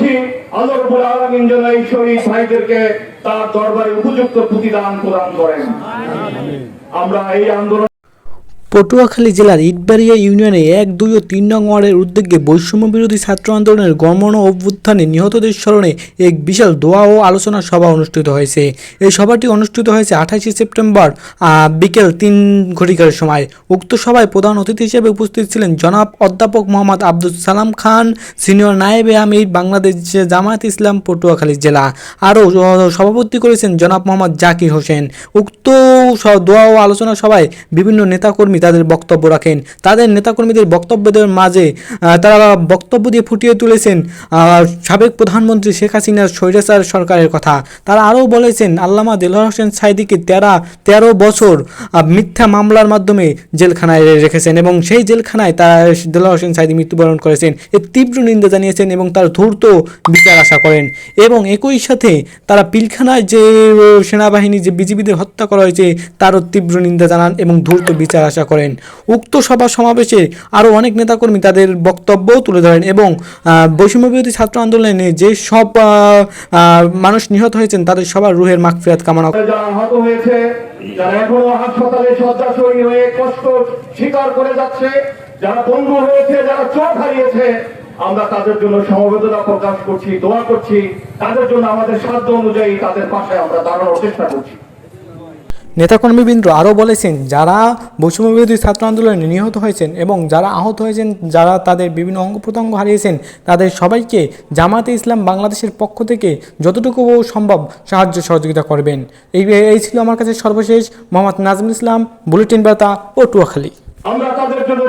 করছি আল্লাহ রাব্বুল আলামিন যেন এই শহীদ ভাইদেরকে তার দরবারে উপযুক্ত প্রতিদান প্রদান করেন। আমরা এই আন্দোলন পটুয়াখালী জেলার ইটবাড়িয়া ইউনিয়নে ১, ২ ও ৩ নং ওয়ার্ডের উদ্যোগে বৈষম্য বিরোধী ছাত্র আন্দোলনের গণ অভ্যুত্থানে নিহতদের স্মরণে এক বিশাল দোয়া ও আলোচনা সভা অনুষ্ঠিত হয়েছে। এই সভাটি অনুষ্ঠিত হয়েছে ২৮ সেপ্টেম্বর বিকেল ৩ ঘটিকার সময়। উক্ত সভায় প্রধান অতিথি হিসেবে উপস্থিত ছিলেন জনাব অধ্যাপক মোহাম্মদ আব্দুল সালাম খান, সিনিয়র নায়েবে আমির, বাংলাদেশ জামায়াতে ইসলাম পটুয়াখালী জেলা। আরও সভাপতি করেছেন জনাব মোহাম্মদ জাকির হোসেন। উক্ত দোয়া ও আলোচনা সভায় বিভিন্ন নেতাকর্মী তাদের বক্তব্য রাখেন। তাদের নেতাকর্মীদের বক্তব্যদের মাঝে তারা বক্তব্য দিয়ে ফুটিয়ে তুলেছেন সাবেক প্রধানমন্ত্রী শেখ হাসিনার স্বৈরাচার সরকারের কথা। তারা আরও বলেছেন আল্লামা দেলোয়ার হোসেন সাঈদীকে ১৩ বছর মিথ্যা মামলার মাধ্যমে জেলখানায় রেখেছেন এবং সেই জেলখানায় তারা দেলোয়ার হোসেন সাঈদী মৃত্যুবরণ করেছেন। এর তীব্র নিন্দা জানিয়েছেন এবং তার দ্রুত বিচার আশা করেন। এবং একই সাথে তারা পিলখানায় যে সেনাবাহিনী যে বিজিবিদের হত্যা করা হয়েছে তারও তীব্র নিন্দা জানান এবং দ্রুত বিচার আশা করেন। উক্ত সভা সমাবেশে আরও অনেক নেতাকর্মী তাদের বক্তব্যও তুলে ধরেন এবং বৈষম্য বিরোধী ছাত্র আন্দোলনে যে সব মানুষ নিহত হয়েছেন তাদের সবার রুহের মাগফিরাত কামনা যারা আহত হয়েছে, যারা এখনো হাসপাতালে শয্যাশয়ী হয়ে কষ্ট স্বীকার করে যাচ্ছে, যারা পঙ্গু হয়েছে, যারা চোখ হারিয়েছে, আমরা তাদের জন্য সমবেদনা প্রকাশ করছি, দোয়া করছি। তাদের জন্য আমাদের সাধ্য অনুযায়ী তাদের পাশে আমরা দাঁড়ানোর চেষ্টা করছি। নেতাকর্মীবৃন্দ আরও বলেছেন যারা বৈষম্য বিরোধী ছাত্র আন্দোলনে নিহত হয়েছেন এবং যারা আহত হয়েছেন, যারা তাদের বিভিন্ন অঙ্গ প্রত্যঙ্গ হারিয়েছেন, তাদের সবাইকে জামায়াতে ইসলাম বাংলাদেশের পক্ষ থেকে যতটুকু সম্ভব সাহায্য সহযোগিতা করবেন। এই ছিল আমার কাছে সর্বশেষ। মোহাম্মদ নাজমুল ইসলাম, বুলেটিন বার্তা, পটুয়াখালী। আমরা তাদের জন্য